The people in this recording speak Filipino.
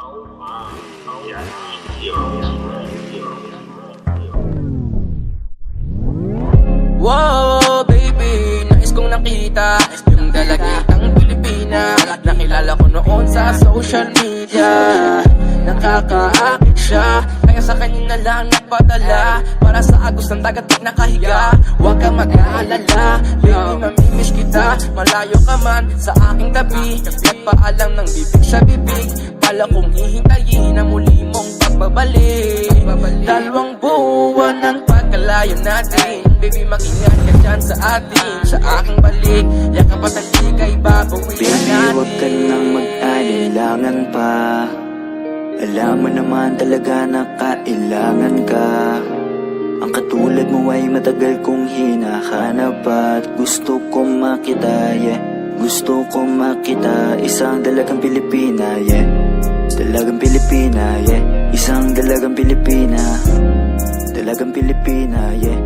Wow, baby, nais kong nakita yung dalagitang Pilipina. Nakilala ko noon sa social media. Nakakaakit siya, kaya sa kanya na lang nagpadala. Para sa agos ng dagat pag nakahiga. Huwag ka mag-aalala, baby, mamimiss kita. Malayo ka man sa aking tabi. Nagpaalam ng bibig sa bibig. Pala kong hihintayin na muli mong pagbabalik. Dalawang buwan ng pagkalayo natin. Baby, mag-ingat ka dyan sa atin. Sa aking balik, yakap at nagtigay babawian natin. Baby, huwag ka nang mag-alinlangan pa. Alam mo naman talaga na kailangan ka. Ang katulad mo ay matagal kong hinahanap at gusto kong makita, yeah. Gusto kong makita isang dalagang Pilipina, yeah. Dalagang Pilipina, yeah. Isang dalagang Pilipina. Dalagang Pilipina, yeah.